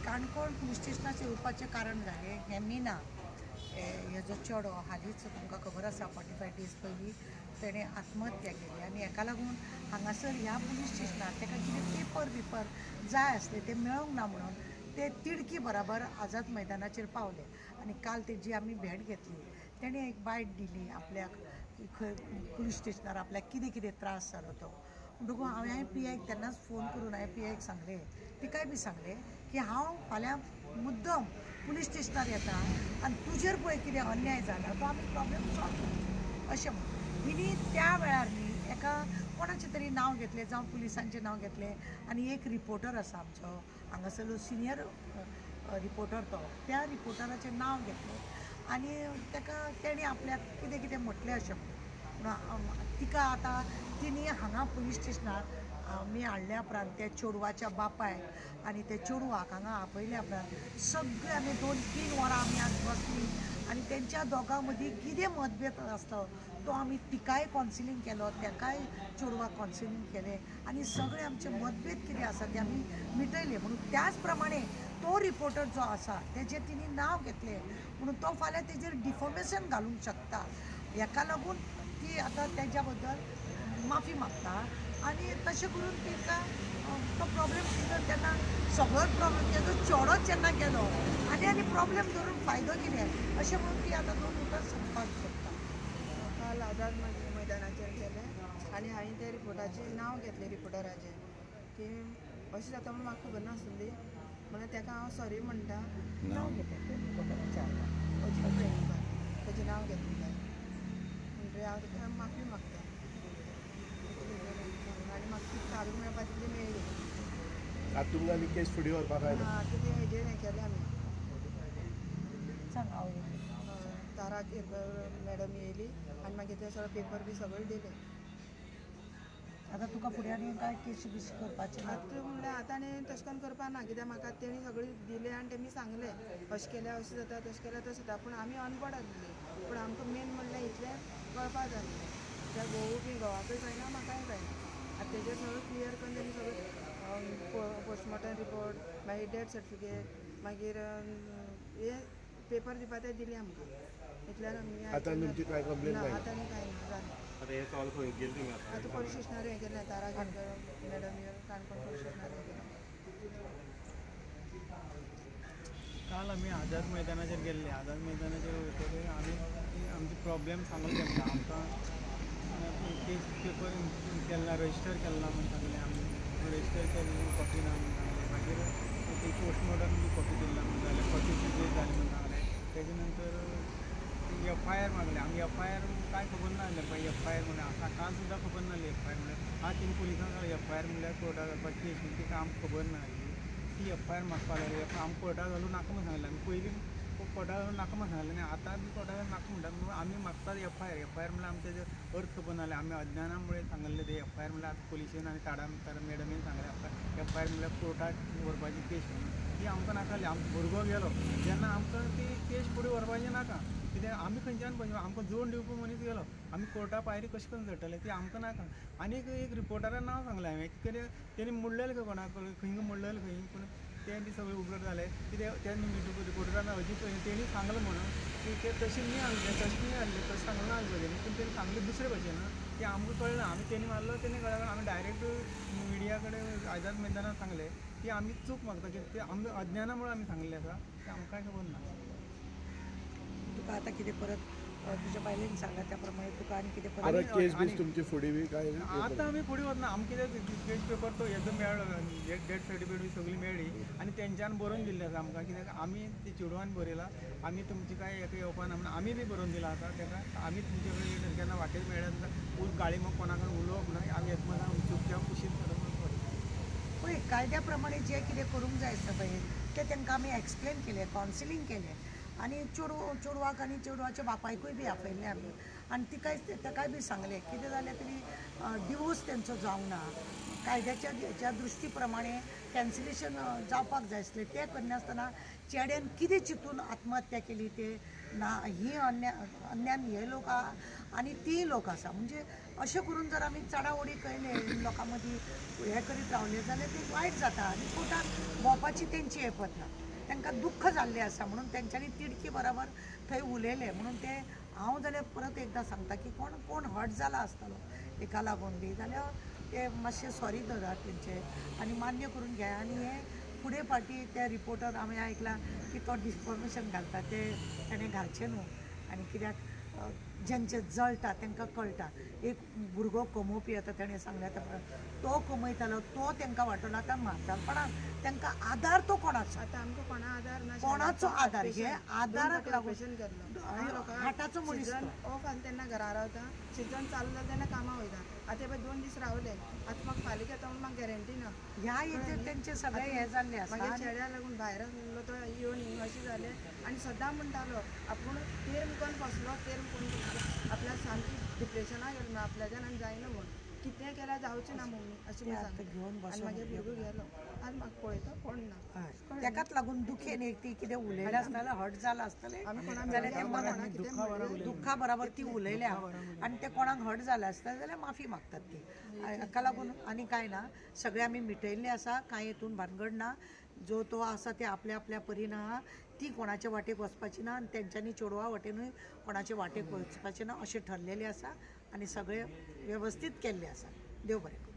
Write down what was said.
Canacona police स्टेशनाचेर येवपाचें कारण जालें हें मीना हेजो चेडो हालींच तुमकां खबर आसा 45 days पयलीं तेणें आत्महत्या केली आनी हेका लागून हांगासर ह्या पुलीस स्टेशनार ताका कितें पेपर जाय आसले ते मेळोंक ना म्हणून ते तिडकी बराबर आझाद मैदानाचेर पावले आनी काल तेजी आमी भेट घेतली तेणें एक बायट दिली आपल्याक खंय पुलीस स्टेशनार आपल्याक कितें कितें त्रास जालो तो म्हणटकूच हांवें PIक तेन्नाच फोन करून हांवें PIक सांगलें तिकाय बी सांगलें की हांव फाल्यां मुद्दम पुलीस स्टेशनार येता आनी तुजेर पळय कितें अन्याय जाला तो आमी प्रॉब्लेम सॉल्व करता अशें म्हणून हिणी त्या वेळार न्ही एका कोणाचें तरी नांव घेतलें जावं पुलिसांचें नांव घेतलें आनी एक रिपोर्टर आसा आमचो हांगासरलो सिनियर रिपोर्टर तो त्या रिपोर्टराचें नांव घेतलें आनी ताका तेणी आपल्याक कितें कितें म्हटलें अशें म्हणून तिका आतां तिणी हांगा पुलीस स्टेशनार आमी हाडल्या उपरांत त्या चेडवाच्या बापायक आनी त्या चेडवाक हांगा आपयल्या उपरांत सगळे आमी 2-3 वरां आमी आज बसलीं आनी तेंच्या दोगां मदीं कितें मतभेद आसलो तो आमी तिकाय कावन्सिलींग केलो तेकाय चेडवाक कावन्सिलींग केलें आनी सगळे आमचे मतभेद कितें आसा ते आमी मिटयले म्हणून त्याच प्रमाणे तो रिपोर्टर जो आसा तेजें तिणी नांव घेतलें म्हणून तो फाल्यां तेजेर डिफॉमेशन घालूंक शकता हेका लागून ती आतां तेज्या बद्दल माफी मागता आनी तशें करून तिका तो प्रॉब्लेम तेन्ना सगळोच प्रॉब्लेम तेजो चेडोच जेन्ना गेलो आनी प्रॉब्लेम धरून फायदो कितें अशें म्हणून ती आतां 2 उतर सांगपाक सोदता काल आझाद मैदानाचेर गेलें आनी हांवें त्या रिपोर्टाचें नांव घेतलें रिपोर्टराचें की अशें जाता म्हूण म्हाका खबर नासली म्हणून ताका हांव सॉरी म्हणटा नांव घेतलें तें रिपोर्टराचें अजिबात ट्रेनिंग तेजें नांव घेतलें म्हणजे हांव ताका माफी मागता आनी म्हाका ती कागद मेळपा तितली मेळ्ळी आतां तुमकां आनी केस फुडें व्हरपाक आयला आतां तें हेजेर हें केलें आमी सांग हांव तारा केरकर मॅडम येयली आनी मागीर ते सगळे पेपर बी सगळे दिले आतां तुका फुडें आनी काय केस बीस करपाचें ना आतां म्हणल्यार आतां आनी तशें करून करपा ना कित्याक म्हाका तेणी सगळें दिलें आनी तेमी सांगलें अशें केल्यार अशें जाता तशें केल्यार तशें जाता पूण आमी अनपड आसली पूण आमकां मेन म्हणल्यार इतलें कळपा जाय त्या घोवाकूय जायना म्हाकाय जायना आतां तेजेर सगळें क्लियर करून तेणी सगळें पोस्टमॉर्टम रिपोर्ट मागीर डेथ सर्टिफिकेट मागीर हे पेपर दिवपा ते दिले आमकां इतल्यान आमी आतां तुमची कांय कंप्लेन ना आतां आनी कांय ना जालें आतां हें सॉल्व खंय गेली आतां पोलीस स्टेशनार हें केलें तारा केरकर मॅडम काणकोण पोलीस स्टेशनार हें केलें काल आमी आझाद मैदानाचेर गेल्ले आझाद मैदानाचेर वयतकीर आमी आमचे प्रॉब्लेम सांगले तेमकां आमकां केस पेपर केन्ना रजिस्टर केन्ना म्हण सांगलें आमी रजिस्टर केल्ली कॉपी ना म्हण सांगलें मागीर ती पोस्टमॉर्टम बी कॉपी दिल्ली म्हण जालें 42 days जालें म्हण सांगलें तेजे नंतर FIR मागलें आमी FIR कांय खबर नासलें पळय FIR म्हणल्यार काल सुद्दां खबर नासली FIR म्हणल्यार आज तेमी पुलिसांक सांगलें FIR म्हणल्यार कोर्टाक घालपाची केस म्हणून तिका आमकां खबर नासली ती FIR मागपाक लागली आमकां कोर्टाक घालूं नाका म्हण सांगलें आमी पयलीं कोर्टाक घालूं नाका म्हण सांगलें आनी आतां बी कोर्टाक घालूं नाका म्हणटा म्हणून आमी मागतात FIR म्हणल्यार आमचे अर्थ खबर नासलें आमी अज्ञानामुळे सांगलें ते FIR म्हणल्यार आतां पुलिशेन आनी तारा मॅडमीन सांगलें FIR म्हणल्यार कोर्टाक व्हरपाची केस म्हणून ती आमकां नाकाली आमचो भुरगो गेलो जेन्ना आमकां ती केस फुडें व्हरपाचें नाका कित्याक आमी खंयच्यान पळय आमकां जोड दिवपी मनीस गेलो आमी कोर्टा पायरी कशें करून चडटले ती आमकां नाका आनीक एक रिपोर्टरान नांव सांगलें हांवें कितें तेणी मोडलेलें खंय कोणाक खंय मोडलेलें खंय पूण तें बी सगळें उगड जालें कित्याक त्या रिपोर्टरान अजीत तेणी सांगलें म्हणून की ते तशें न्ही हाडलें तशें न्ही हाडलें तशें सांगलें ना तेणी पूण तेणी सांगलें दुसरे भशेन तें आमकां कळना आमी तेणी मारलो तेणी कळना आमी डायरेक्ट मिडिया कडेन आझाद मैदानार सांगलें की आमी चूक मागता की ते आमी अज्ञानामुळे आमी सांगलें आसा तें आमकां खबर ना तुका आतां कितें परत तुज्या बायलेन सांगला त्या प्रमाणे तुका आनी कितें परत केस बीस तुमची फुडें बी काय आतां आमी फुडें वचना आमकां कितें केस पेपर तो हेजो मेळ्ळो डेथ सर्टिफिकेट बी सगळी मेळ्ळी आनी तेंच्यान बरोवन दिल्लें आसा आमकां कित्याक आमी ती चेडवान बरयला आमी तुमची कांय हेका येवपा ना म्हणून आमी बी बरोवन दिलां आसा तेका आमी तुमचे कडेन केन्ना वाटेर मेळ्ळ्या गाडी मग कोणा कडेन उलोवप ना आमी एकमेकांक चुपचाप कुशीन करप पळय कायद्या प्रमाणे जें कितें करूंक जाय आसता पळय तें तांकां आमी एक्सप्लेन केलें कावन्सिलींग केलें आनी चेडवाक आनी चेडवाच्या बापायकूय बी आपयल्लें आमी आनी ताकाय बी सांगलें कितें जालें तरी डिवोर्स तेंचो जावंक ना कायद्याच्या हेच्या दृश्टी प्रमाणे कॅन्सिलेशन जावपाक जाय आसलें तें करनासतना चेड्यान कितें चिंतून आत्महत्या केली ते ना ही अन्यान हे लोक आनी ती लोक आसा म्हणजे अशें करून जर आमी चडाओडी केले लोकां मदीं हें करीत रावले जाल्यार ते वायट जाता आनी कोर्टान भोंवपाची तेंची हेपत ना तांकां दुख्ख जाल्लें आसा म्हणून तेंच्यांनी तिडकी बराबर थंय उलयले म्हणून ते हांव जाल्यार परत एकदां सांगता की कोण हर्ट जाला आसतलो हेका लागून बी जाल्यार ते मातशें सॉरी धरात तेंचे आनी मान्य करून घे आनी हे फुडें फाटी ते रिपोर्टर हांवें आयकलां की तो डिस्फॉर्मेशन घालता ते ताणें घालचें न्हू आनी कित्याक जेंचे जळटा तांकां कळटा एक भुरगो कमोवपी येता ताणें सांगल्या तो कमयतालो तो तांकां वांटलो आतां म्हातारपणाक तांकां आदार तो कोणाचो आतां आमकां कोणा आदार ना कोणाचो आदार हे आदाराक लागून ऑपरेशन केल्लो हाटाचो मनीस सिजन ऑफ आनी तेन्ना घरा रावता सिजन चालू जाता तेन्ना कामां वयता आतां पळय 2 दीस रावले आतां म्हाका फाल्यां येता म्हूण म्हाका गॅरंटी ना ह्या हेचेर तेंचे सगळे हे जाल्ले आसा मागीर चेड्या लागून भायर आसलो तो येवन हिंग अशें जालें आनी सद्दां म्हणटालो आपूण तेर मुकोन फसलो तेर मुकोन आपल्याक सामकी डिप्रेशनाक गेलो ना आपल्याच्यान आनी जायना म्हूण कितें केल्यार जावचें ना मम्मी अशें म्हणून आतां घेवन आनी मागीर भुरगो गेलो आनी म्हाका पळयता कोण ना हय तेकाच लागून दुखेन एक ती कितें उलयलें आसतलें हर्ट जालां आसतलें जाल्यार ते मनान दुख्खा बराबर ती उलयल्या आनी ते कोणाक हर्ट जालें आसतलें जाल्यार माफी मागतात ती हाका लागून आनी कांय ना सगळें आमी मिटयल्लें आसा कांय हितून भानगड ना जो तो आसा ते आपल्या आपल्या परीन आहा ती कोणाचे वाटेक वचपाची ना आनी तेंच्यांनी चेडवा वाटेनूय कोणाचे वाटेक वचपाचें ना अशें ठरलेलें आसा आनी सगळें वेवस्थीत केल्लें आसा देव बरें करूं